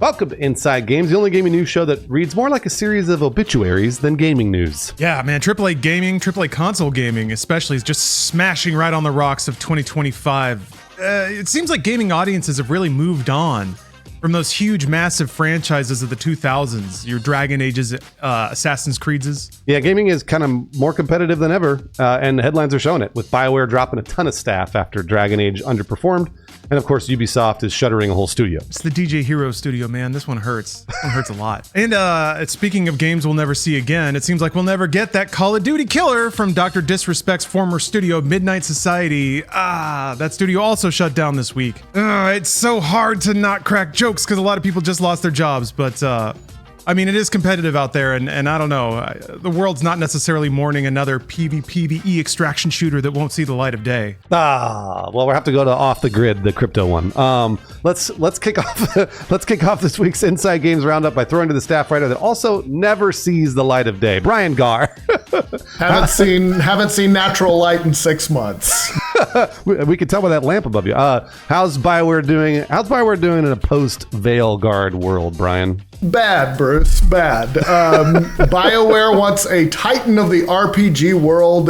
Welcome to Inside Games, the only gaming news show that reads more like a series of obituaries than gaming news. Yeah, man, AAA gaming, AAA console gaming especially is just smashing right on the rocks of 2025. It seems like gaming audiences have really moved on from those huge, massive franchises of the 2000s, your Dragon Ages, Assassin's Creeds. Yeah, gaming is kind of more competitive than ever, and the headlines are showing it, with BioWare dropping a ton of staff after Dragon Age underperformed. And of course, Ubisoft is shuttering a whole studio. It's the DJ Hero studio, man. This one hurts. This one hurts a lot. And speaking of games we'll never see again, it seems like we'll never get that Call of Duty killer from Dr. Disrespect's former studio, Midnight Society. That studio also shut down this week. It's so hard to not crack jokes because a lot of people just lost their jobs, but I mean, it is competitive out there, and I don't know. The world's not necessarily mourning another PvE extraction shooter that won't see the light of day. Well, we'll have to go to Off the Grid, the crypto one. Let's kick off this week's Inside Games Roundup by throwing to the staff writer that also never sees the light of day, Brian Gaar. haven't seen natural light in 6 months. We can tell by that lamp above you. How's BioWare doing? How's BioWare doing in a post-Veilguard world, Brian? Bad, Bruce, bad. BioWare wants a titan of the RPG world.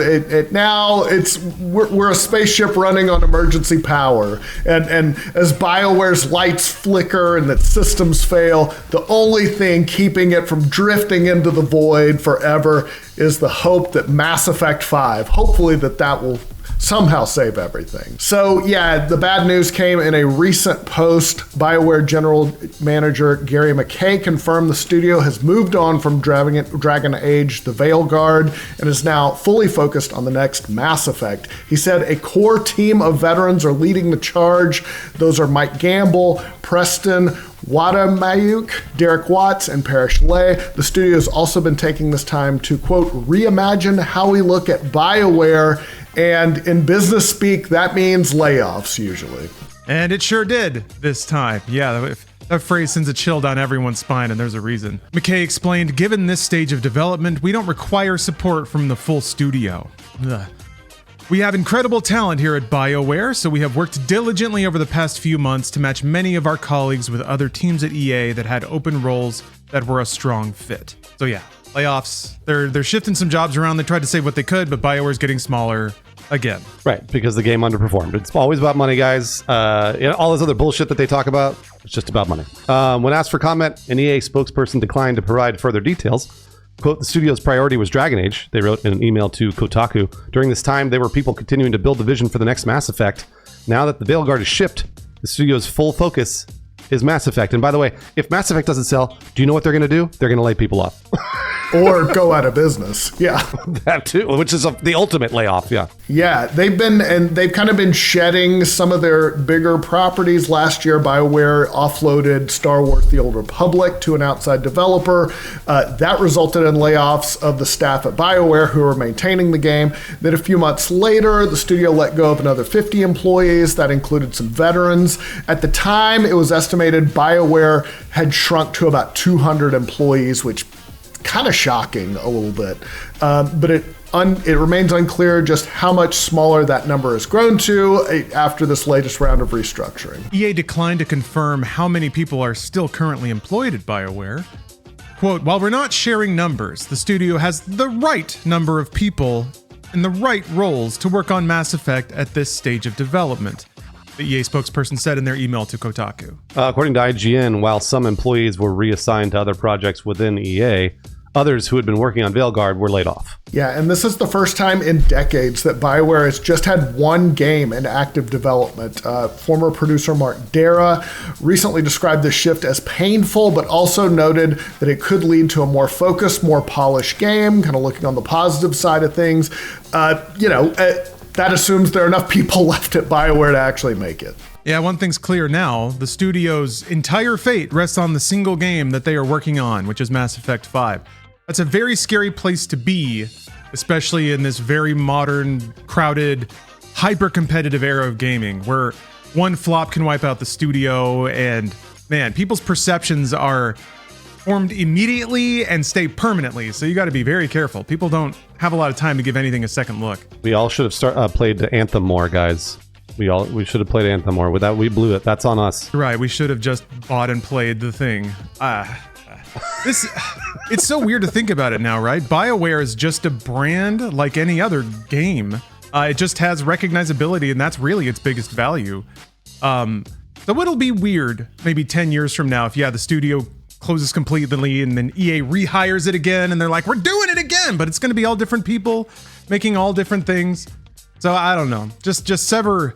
We're a spaceship running on emergency power, and as BioWare's lights flicker and its systems fail, the only thing keeping it from drifting into the void forever is the hope that Mass Effect 5, hopefully that will somehow save everything. So yeah, the bad news came in a recent post. BioWare General Manager Gary McKay confirmed the studio has moved on from Dragon Age the Veilguard and is now fully focused on the next Mass Effect. He said a core team of veterans are leading the charge. Those are Mike Gamble, Preston Wadamayuk, Derek Watts, and Parrish Lay. The studio has also been taking this time to, quote, reimagine how we look at BioWare. And in business speak, that means layoffs usually. And it sure did this time. Yeah, that phrase sends a chill down everyone's spine, and there's a reason. McKay explained, given this stage of development, we don't require support from the full studio. Ugh. We have incredible talent here at BioWare, so we have worked diligently over the past few months to match many of our colleagues with other teams at EA that had open roles that were a strong fit. So yeah, layoffs. They're shifting some jobs around. They tried to save what they could, but BioWare's getting smaller again. Right, because the game underperformed. It's always about money, guys. All this other bullshit that they talk about, it's just about money. When asked for comment, an EA spokesperson declined to provide further details. Quote, the studio's priority was Dragon Age, they wrote in an email to Kotaku. During this time, there were people continuing to build the vision for the next Mass Effect. Now that the Veilguard is shipped, the studio's full focus is Mass Effect. And by the way, if Mass Effect doesn't sell, do you know what they're going to do? They're going to lay people off. Or go out of business. Yeah. That too, which is the ultimate layoff. Yeah. Yeah. They've kind of been shedding some of their bigger properties. Last year, BioWare offloaded Star Wars The Old Republic to an outside developer. That resulted in layoffs of the staff at BioWare who were maintaining the game. Then a few months later, the studio let go of another 50 employees. That included some veterans. At the time, it was estimated BioWare had shrunk to about 200 employees, which kind of shocking a little bit, but it remains unclear just how much smaller that number has grown to after this latest round of restructuring. EA declined to confirm how many people are still currently employed at BioWare. Quote, while we're not sharing numbers, the studio has the right number of people in the right roles to work on Mass Effect at this stage of development, the EA spokesperson said in their email to Kotaku. According to IGN, while some employees were reassigned to other projects within EA, others who had been working on Veilguard were laid off. Yeah, and this is the first time in decades that BioWare has just had one game in active development. Former producer Mark Dara recently described this shift as painful, but also noted that it could lead to a more focused, more polished game, kind of looking on the positive side of things. That assumes there are enough people left at BioWare to actually make it. Yeah, one thing's clear now. The studio's entire fate rests on the single game that they are working on, which is Mass Effect 5. That's a very scary place to be, especially in this very modern, crowded, hyper-competitive era of gaming, where one flop can wipe out the studio, and man, people's perceptions are formed immediately and stay permanently, so you got to be very careful. People don't have a lot of time to give anything a second look. We all should have played the Anthem more, guys. We should have played Anthem more. Without we blew it. That's on us. Right, we should have just bought and played the thing. It's so weird to think about it now, right? BioWare is just a brand like any other game. It just has recognizability, and that's really its biggest value. So it'll be weird maybe 10 years from now if, the studio closes completely and then EA rehires it again and they're like, we're doing it again, but it's going to be all different people making all different things. So I don't know. Just sever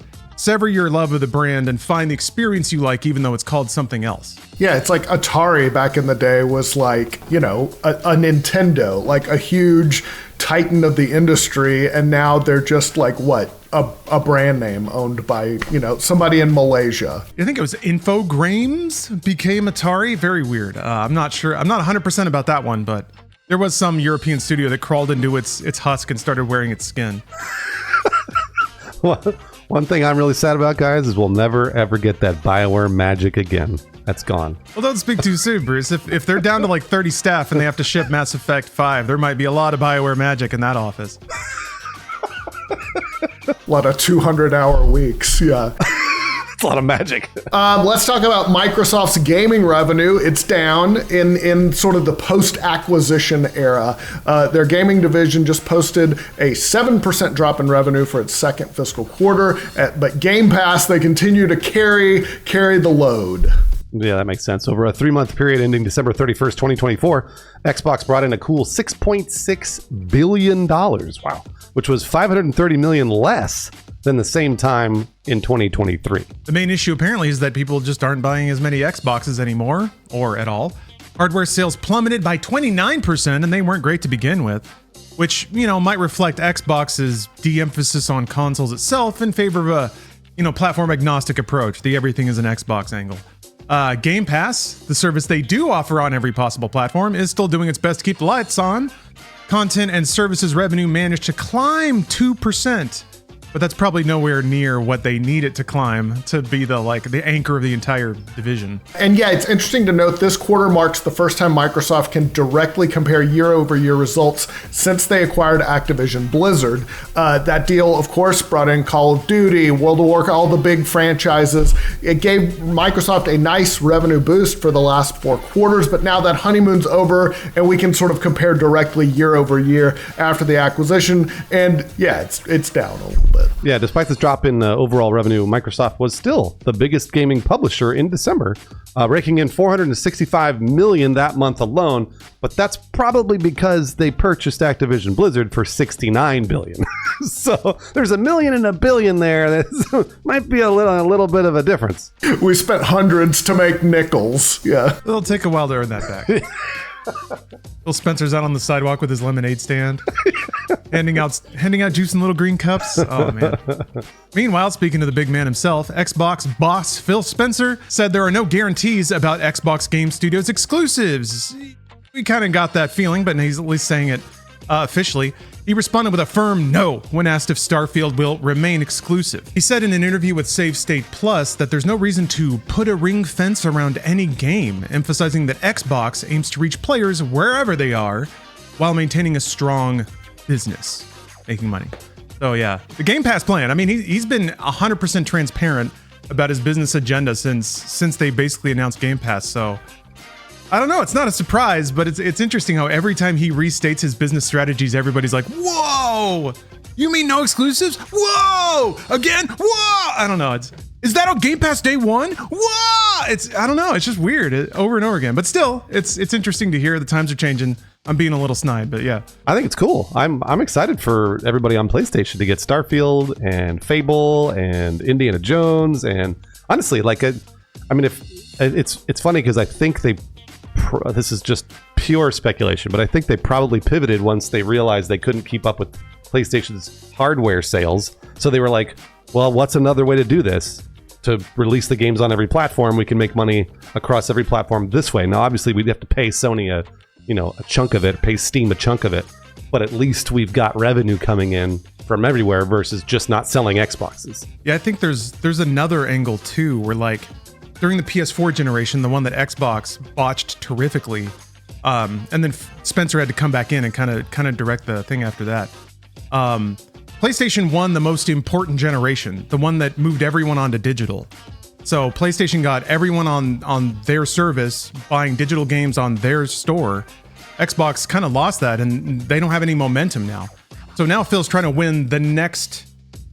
your love of the brand and find the experience you like, even though it's called something else. Yeah, it's like Atari back in the day was like, a Nintendo, like a huge titan of the industry. And now they're just like, what? A brand name owned by, somebody in Malaysia. I think it was Infogrames became Atari. Very weird. I'm not sure. I'm not 100% about that one, but there was some European studio that crawled into its husk and started wearing its skin. One thing I'm really sad about, guys, is we'll never ever get that BioWare magic again. That's gone. Well, don't speak too soon, Bruce. If they're down to like 30 staff and they have to ship Mass Effect 5, there might be a lot of BioWare magic in that office. A lot of 200-hour weeks, yeah. It's a lot of magic. Let's talk about Microsoft's gaming revenue. It's down in sort of the post-acquisition era. Their gaming division just posted a 7% drop in revenue for its second fiscal quarter. But Game Pass, they continue to carry the load. Yeah, that makes sense. Over a 3-month period ending December 31st, 2024, Xbox brought in a cool $6.6 billion. Wow. Which was $530 million less than the same time in 2023. The main issue apparently is that people just aren't buying as many Xboxes anymore, or at all. Hardware sales plummeted by 29%, and they weren't great to begin with, which, might reflect Xbox's de-emphasis on consoles itself in favor of a, platform agnostic approach, the everything is an Xbox angle. Game Pass, the service they do offer on every possible platform, is still doing its best to keep the lights on. Content and services revenue managed to climb 2%, but that's probably nowhere near what they need it to climb to be the anchor of the entire division. And yeah, it's interesting to note this quarter marks the first time Microsoft can directly compare year-over-year results since they acquired Activision Blizzard. That deal, of course, brought in Call of Duty, World of Warcraft, all the big franchises. It gave Microsoft a nice revenue boost for the last 4 quarters, but now that honeymoon's over and we can sort of compare directly year over year after the acquisition. And yeah, it's down a little bit. Yeah, despite this drop in overall revenue, Microsoft was still the biggest gaming publisher in December, raking in $465 million that month alone. But that's probably because they purchased Activision Blizzard for $69 billion. So there's $1 million and $1 billion there. That might be a little bit of a difference. We spent hundreds to make nickels. Yeah, it'll take a while to earn that back. Phil Spencer's out on the sidewalk with his lemonade stand, handing out juice in little green cups. Oh man. Meanwhile, speaking to the big man himself, Xbox boss Phil Spencer said there are no guarantees about Xbox Game Studios exclusives. We kind of got that feeling, but he's at least saying it officially. He responded with a firm no when asked if Starfield will remain exclusive. He said in an interview with Save State Plus that there's no reason to put a ring fence around any game, emphasizing that Xbox aims to reach players wherever they are while maintaining a strong business, making money. So yeah, the Game Pass plan. I mean, he's been 100% transparent about his business agenda since they basically announced Game Pass. So I don't know. It's not a surprise, but it's interesting how every time he restates his business strategies, everybody's like, "Whoa, you mean no exclusives? Whoa, again? Whoa!" I don't know. Is that on Game Pass day one? Whoa! I don't know. It's just weird over and over again. But still, it's interesting to hear. The times are changing. I'm being a little snide, but yeah. I think it's cool. I'm excited for everybody on PlayStation to get Starfield and Fable and Indiana Jones, and honestly, if it's funny because I think this is just pure speculation, but I think they probably pivoted once they realized they couldn't keep up with PlayStation's hardware sales. So they were like, well, what's another way to do this? To release the games on every platform, we can make money across every platform this way. Now, obviously, we'd have to pay Sony a chunk of it, pay Steam a chunk of it, but at least we've got revenue coming in from everywhere versus just not selling Xboxes. Yeah, I think there's another angle too, where during the PS4 generation, the one that Xbox botched terrifically, and then Spencer had to come back in and kind of direct the thing after that. PlayStation won the most important generation, the one that moved everyone onto digital. So PlayStation got everyone on their service buying digital games on their store. Xbox kind of lost that, and they don't have any momentum now. So now Phil's trying to win the next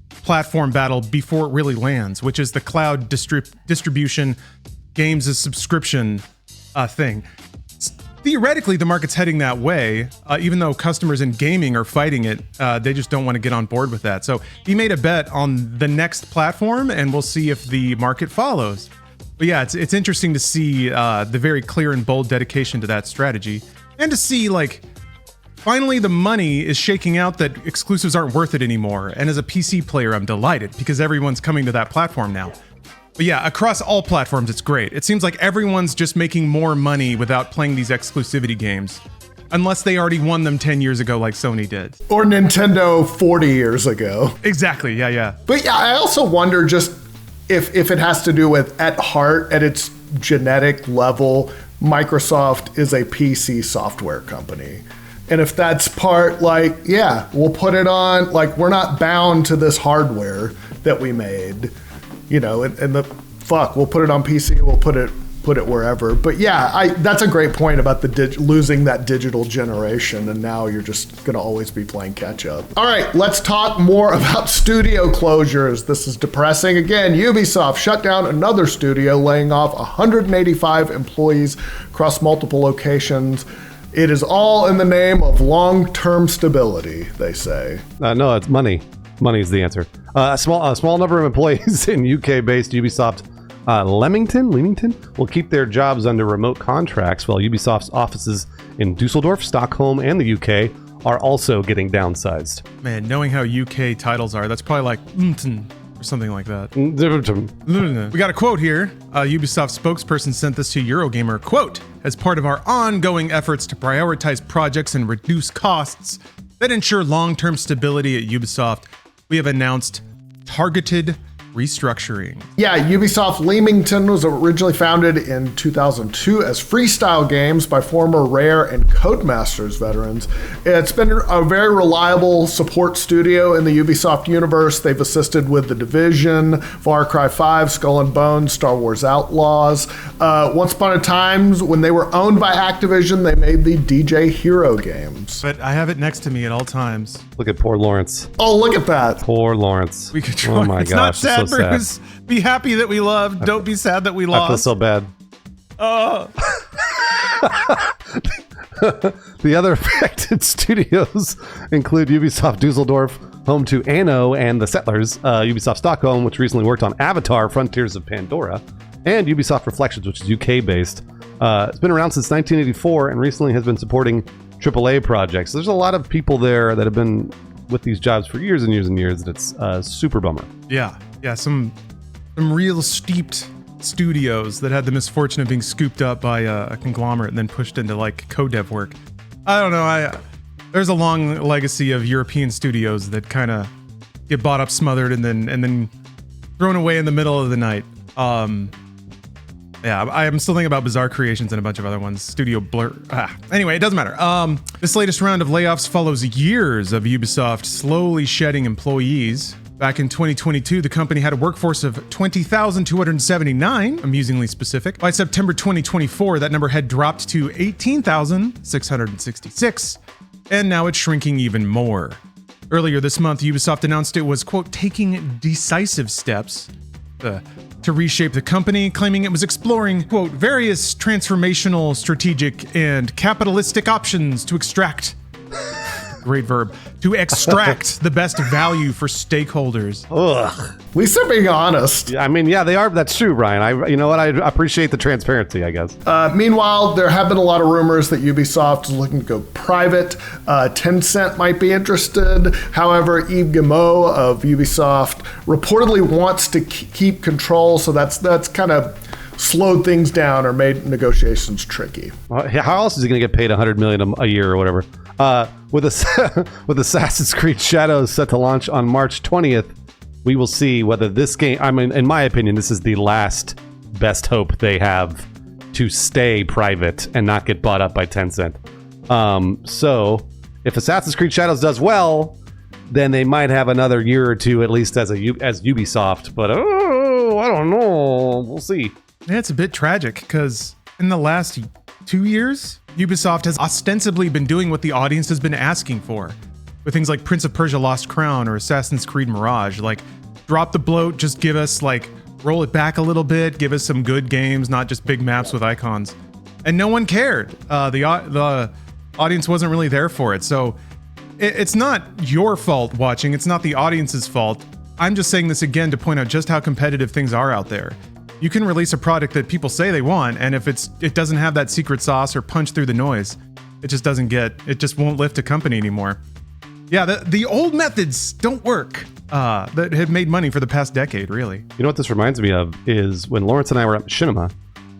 platform battle before it really lands, which is the cloud distribution, games as subscription thing. Theoretically, the market's heading that way, even though customers in gaming are fighting it. They just don't want to get on board with that. So he made a bet on the next platform, and we'll see if the market follows. But yeah, it's interesting to see the very clear and bold dedication to that strategy, and to see, like, finally the money is shaking out that exclusives aren't worth it anymore. And as a PC player, I'm delighted because everyone's coming to that platform now. But yeah, across all platforms, it's great. It seems like everyone's just making more money without playing these exclusivity games. Unless they already won them 10 years ago like Sony did. Or Nintendo 40 years ago. Exactly, yeah. But yeah, I also wonder just if it has to do with, at heart, at its genetic level, Microsoft is a PC software company. And if that's part, like, yeah, we'll put it on, like, we're not bound to this hardware that we made. You know, and we'll put it on PC, we'll put it wherever. But yeah, that's a great point about losing that digital generation, and now you're just going to always be playing catch up. All right, let's talk more about studio closures. This is depressing. Again, Ubisoft shut down another studio, laying off 185 employees across multiple locations. It is all in the name of long-term stability, they say. No, it's money. Money is the answer. A small number of employees in UK-based Ubisoft Leamington will keep their jobs under remote contracts, while Ubisoft's offices in Dusseldorf, Stockholm, and the UK are also getting downsized. Man, knowing how UK titles are, that's probably like or something like that. We got a quote here. A Ubisoft spokesperson sent this to Eurogamer. Quote, as part of our ongoing efforts to prioritize projects and reduce costs that ensure long-term stability at Ubisoft, we have announced targeted restructuring. Yeah, Ubisoft Leamington was originally founded in 2002 as Freestyle Games by former Rare and Codemasters veterans. It's been a very reliable support studio in the Ubisoft universe. They've assisted with The Division, Far Cry 5, Skull and Bones, Star Wars Outlaws. Once upon a time, when they were owned by Activision, they made the DJ Hero games. But I have it next to me at all times. Look at poor Lawrence. Oh, look at that. Poor Lawrence. We could try. Oh my it's gosh. not sad, So Bruce. sad. Be happy that we love. Don't be sad that we lost. I feel so bad. The other affected studios include Ubisoft Dusseldorf, home to Anno and the Settlers, Ubisoft Stockholm, which recently worked on Avatar: Frontiers of Pandora, and Ubisoft Reflections, which is UK-based. It's been around since 1984 and recently has been supporting AAA projects. There's a lot of people there that have been with these jobs for years and years and years, and it's a super bummer. Yeah, some real steeped studios that had the misfortune of being scooped up by a conglomerate and then pushed into like co-dev work. I don't know. There's a long legacy of European studios that kind of get bought up, smothered, and then thrown away in the middle of the night. Yeah, I'm still thinking about Bizarre Creations and a bunch of other ones. Studio Blur. Anyway, it doesn't matter. This latest round of layoffs follows years of Ubisoft slowly shedding employees. Back in 2022, the company had a workforce of 20,279, amusingly specific. By September 2024, that number had dropped to 18,666, and now it's shrinking even more. Earlier this month, Ubisoft announced it was, quote, taking decisive steps to reshape the company, claiming it was exploring, quote, various transformational, strategic, and capitalistic options to extract, great verb, to extract the best value for stakeholders. Ugh. At least they're being honest. I mean, yeah, they are. That's true, Ryan. You know what? I appreciate the transparency, I guess. Meanwhile, there have been a lot of rumors that Ubisoft is looking to go private. Tencent might be interested. However, Yves Guillemot of Ubisoft reportedly wants to keep control, so that's kind of slowed things down or made negotiations tricky. How else is he going to get paid $100 million a year or whatever? With Assassin's Creed Shadows set to launch on March 20th, we will see whether this game, I mean, in my opinion, this is the last best hope they have to stay private and not get bought up by Tencent. So if Assassin's Creed Shadows does well, then they might have another year or two, at least as Ubisoft. But I don't know. We'll see. Yeah, it's a bit tragic because in the last 2 years, Ubisoft has ostensibly been doing what the audience has been asking for, with things like Prince of Persia: Lost Crown or Assassin's Creed Mirage. Like, drop the bloat, just give us roll it back a little bit, give us some good games, not just big maps with icons. And no one cared. The audience wasn't really there for it. So it's not your fault watching. It's not the audience's fault. I'm just saying this again to point out just how competitive things are out there. You can release a product that people say they want, and if it doesn't have that secret sauce or punch through the noise, it just won't lift a company anymore. Yeah, the old methods don't work that have made money for the past decade, really. You know what this reminds me of is when Lawrence and I were at Machinima.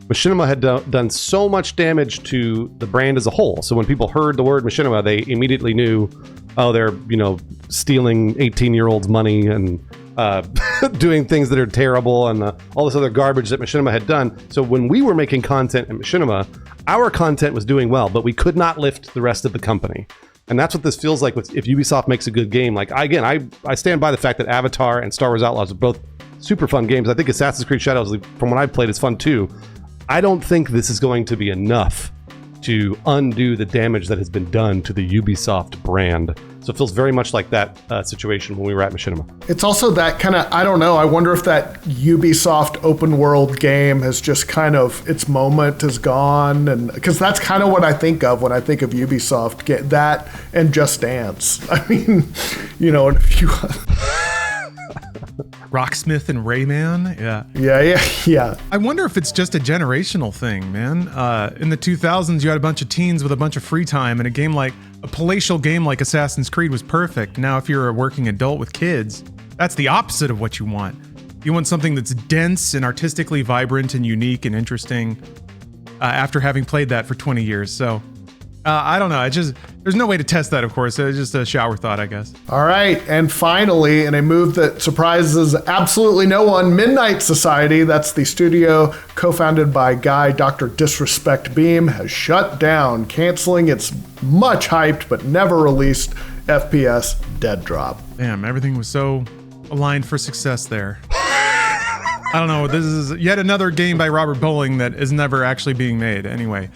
Machinima had done so much damage to the brand as a whole. So when people heard the word Machinima, they immediately knew, oh, they're stealing 18-year-olds' money and doing things that are terrible and all this other garbage that Machinima had done. So when we were making content at Machinima, our content was doing well, but we could not lift the rest of the company. And that's what this feels like if Ubisoft makes a good game. Like, I stand by the fact that Avatar and Star Wars Outlaws are both super fun games. I think Assassin's Creed Shadows, from what I've played, is fun too. I don't think this is going to be enough to undo the damage that has been done to the Ubisoft brand. So it feels very much like that situation when we were at Machinima. It's also that kind of, I don't know, I wonder if that Ubisoft open world game has just kind of, its moment is gone. And because that's kind of what I think of when I think of Ubisoft, get that and Just Dance. I mean, and a few Rocksmith and Rayman, yeah. Yeah. I wonder if it's just a generational thing, man. In the 2000s, you had a bunch of teens with a bunch of free time, and a palatial game like Assassin's Creed was perfect. Now, if you're a working adult with kids, that's the opposite of what you want. You want something that's dense and artistically vibrant and unique and interesting after having played that for 20 years. So, I don't know. There's no way to test that, of course. It's just a shower thought, I guess. All right. And finally, in a move that surprises absolutely no one, Midnight Society, that's the studio co-founded by Guy Dr. Disrespect Beam, has shut down, canceling its much hyped but never released FPS Dead Drop. Damn, everything was so aligned for success there. I don't know. This is yet another game by Robert Bowling that is never actually being made. Anyway.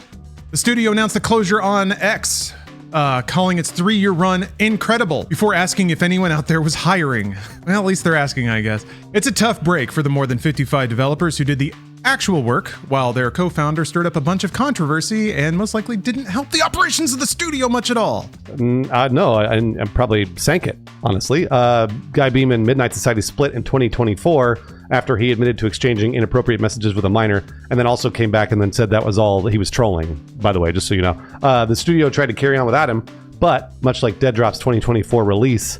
The studio announced the closure on X, calling its 3-year run incredible, before asking if anyone out there was hiring. Well, at least they're asking, I guess. It's a tough break for the more than 55 developers who did the actual work, while their co-founder stirred up a bunch of controversy and most likely didn't help the operations of the studio much at all. No, and probably sank it, honestly. Guy Beam and Midnight Society split in 2024 after he admitted to exchanging inappropriate messages with a minor, and then also came back and then said that was all he was trolling, by the way, just so you know. The studio tried to carry on without him, but much like Dead Drop's 2024 release,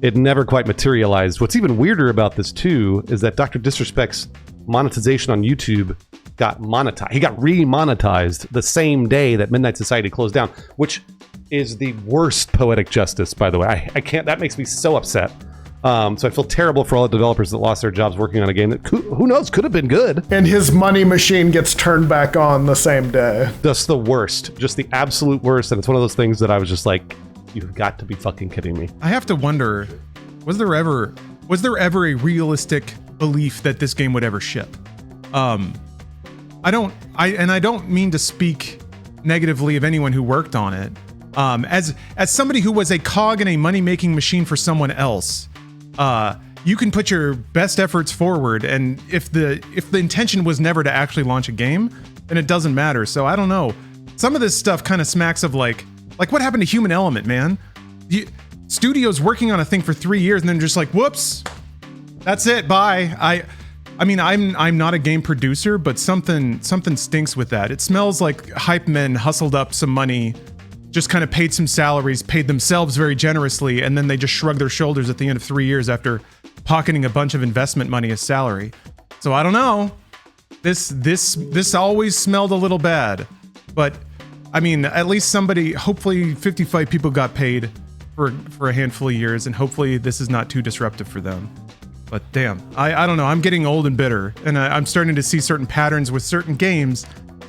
it never quite materialized. What's even weirder about this, too, is that Dr. Disrespect's monetization on YouTube got monetized. He got re-monetized the same day that Midnight Society closed down, which is the worst poetic justice, by the way. I can't, that makes me so upset. So I feel terrible for all the developers that lost their jobs working on a game that, who knows, could have been good. And his money machine gets turned back on the same day. That's the worst, just the absolute worst. And it's one of those things that I was just like, you've got to be fucking kidding me. I have to wonder, was there ever a realistic belief that this game would ever ship? I don't mean to speak negatively of anyone who worked on it. As somebody who was a cog in a money-making machine for someone else, you can put your best efforts forward, and if the intention was never to actually launch a game, then it doesn't matter. So I don't know. Some of this stuff kind of smacks of like what happened to Human Element, man? Studios working on a thing for 3 years and then just like, whoops, that's it, bye. I mean, I'm not a game producer, but something stinks with that. It smells like hype men hustled up some money, just kind of paid some salaries, paid themselves very generously, and then they just shrugged their shoulders at the end of 3 years after pocketing a bunch of investment money as salary. So I don't know. This always smelled a little bad, but I mean, at least hopefully 55 people got paid for a handful of years, and hopefully this is not too disruptive for them. But damn, I don't know. I'm getting old and bitter, and I'm starting to see certain patterns with certain games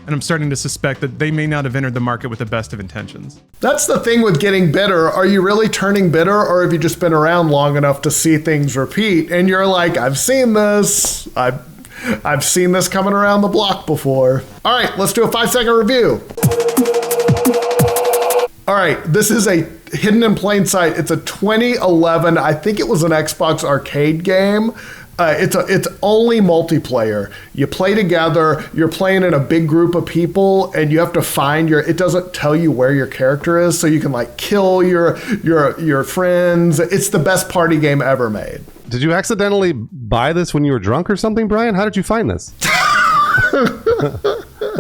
and I'm starting to suspect that they may not have entered the market with the best of intentions. That's the thing with getting bitter. Are you really turning bitter, or have you just been around long enough to see things repeat? And you're like, I've seen this. I've seen this coming around the block before. All right, let's do a 5-second review. All right, this is a hidden in plain sight. It's a 2011, I think it was an Xbox arcade game. It's only multiplayer. You play together, you're playing in a big group of people, and you have to find it doesn't tell you where your character is, so you can like kill your friends. It's the best party game ever made. Did you accidentally buy this when you were drunk or something, Brian? How did you find this?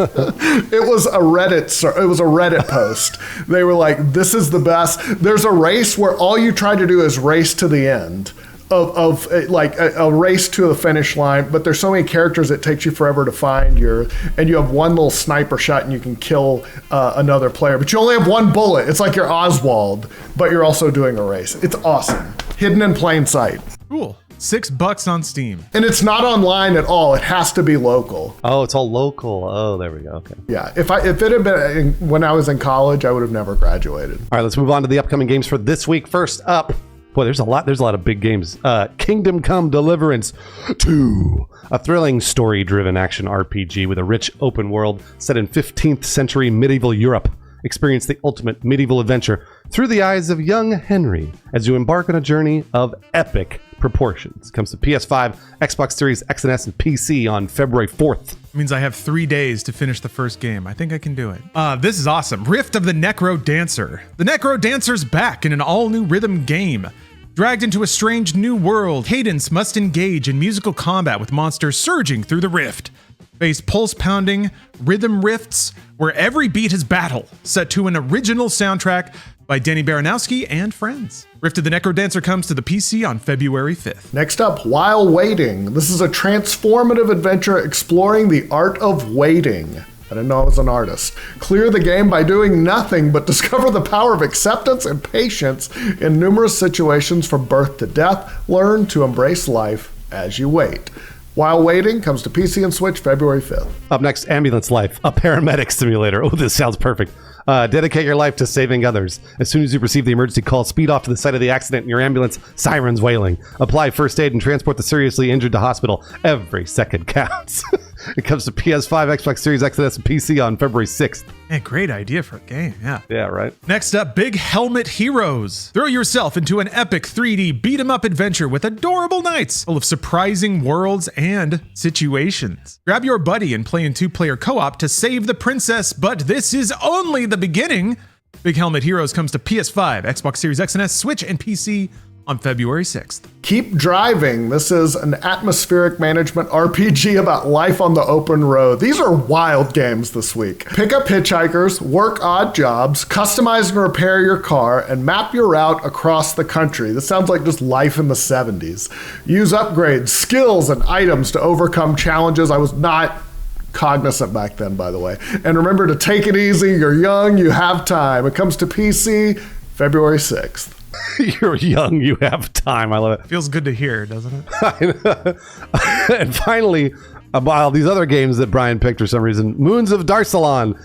It was a Reddit post. They were like, this is the best. There's a race where all you try to do is race to the end of like a race to the finish line, but there's so many characters it takes you forever to find and you have one little sniper shot and you can kill another player, but you only have one bullet. It's like you're Oswald, but you're also doing a race. It's awesome. Hidden in plain sight. Cool. $6 on Steam. And it's not online at all. It has to be local. Oh, it's all local. Oh, there we go. Okay. Yeah. If it had been when I was in college, I would have never graduated. All right, let's move on to the upcoming games for this week. First up, boy, there's a lot of big games. Kingdom Come Deliverance 2, a thrilling story-driven action RPG with a rich open world set in 15th century medieval Europe. Experience the ultimate medieval adventure through the eyes of young Henry as you embark on a journey of epic proportions. Comes to PS5, Xbox Series X and S, and PC on February 4th. Means I have 3 days to finish the first game. I think I can do it. This is awesome. Rift of the Necro Dancer. The Necro Dancer's back in an all-new rhythm game. Dragged into a strange new world, Cadence must engage in musical combat with monsters surging through the rift. Face pulse-pounding rhythm rifts where every beat is battle, set to an original soundtrack by Danny Baranowski and friends. Rift of the Necro Dancer comes to the PC on February 5th. Next up, While Waiting. This is a transformative adventure exploring the art of waiting. I didn't know I was an artist. Clear the game by doing nothing but discover the power of acceptance and patience in numerous situations from birth to death. Learn to embrace life as you wait. While Waiting comes to PC and Switch February 5th. Up next, Ambulance Life, a paramedic simulator. Oh, this sounds perfect. Dedicate your life to saving others. As soon as you receive the emergency call, speed off to the site of the accident in your ambulance, sirens wailing. Apply first aid and transport the seriously injured to hospital. Every second counts. It comes to PS5, Xbox Series X and S, and PC on February 6th. Man, great idea for a game, yeah. Yeah, right. Next up, Big Helmet Heroes. Throw yourself into an epic 3D beat-em-up adventure with adorable knights full of surprising worlds and situations. Grab your buddy and play in 2-player co-op to save the princess, but this is only the beginning. Big Helmet Heroes comes to PS5, Xbox Series X and S, Switch, and PC on February 6th. Keep Driving. This is an atmospheric management RPG about life on the open road. These are wild games this week. Pick up hitchhikers, work odd jobs, customize and repair your car, and map your route across the country. This sounds like just life in the 70s. Use upgrades, skills, and items to overcome challenges. I was not cognizant back then, by the way. And remember to take it easy. You're young, you have time. It comes to PC February 6th. You're young, you have time. I love it. Feels good to hear, doesn't it? And finally, about these other games that Brian picked for some reason, Moons of Darsalon,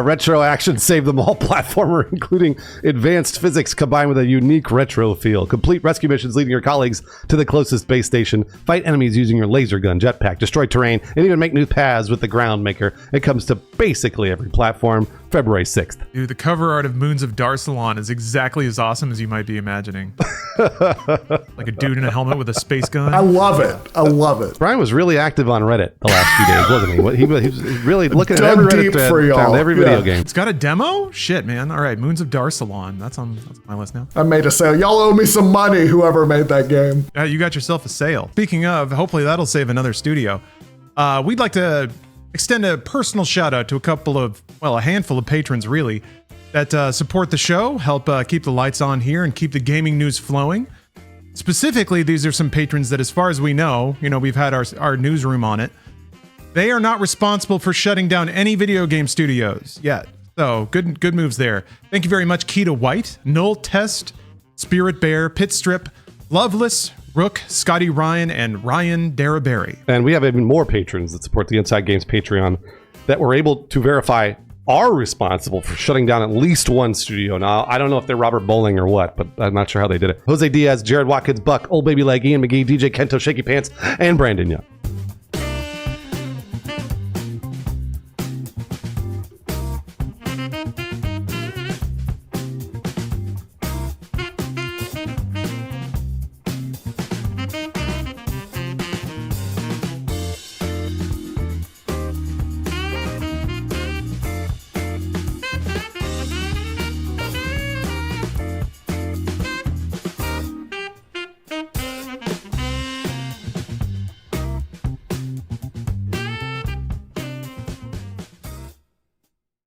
retro action save them all platformer, including advanced physics combined with a unique retro feel. Complete rescue missions leading your colleagues to the closest base station, fight enemies using your laser gun, jetpack, destroy terrain, and even make new paths with the ground maker. It comes to basically every platform, February 6th. Dude, the cover art of Moons of Darsalon is exactly as awesome as you might be imagining. Like a dude in a helmet with a space gun. I love it. I love it. Brian was really active on Reddit the last few days, wasn't he? He was really looking at every Reddit thread, for y'all. found every video game. It's got a demo? Shit, man. All right, Moons of Darsalon. That's on my list now. I made a sale. Y'all owe me some money, whoever made that game. You got yourself a sale. Speaking of, hopefully that'll save another studio. We'd like to extend a personal shout out to a handful of patrons really, that support the show, help keep the lights on here and keep the gaming news flowing. Specifically, these are some patrons that, as far as we know, we've had our newsroom on it. They are not responsible for shutting down any video game studios yet. So good moves there. Thank you very much, Keita White, Null Test, Spirit Bear, Pitstrip, Loveless, Rook, Scotty Ryan, and Ryan Daraberry. And we have even more patrons that support the Inside Games Patreon. that were able to verify are responsible for shutting down at least one studio. Now, I don't know if they're Robert Bowling or what, but I'm not sure how they did it. Jose Diaz, Jared Watkins, Buck, Old Baby Leg, Ian McGee, DJ Kento, Shaky Pants, and Brandon Young.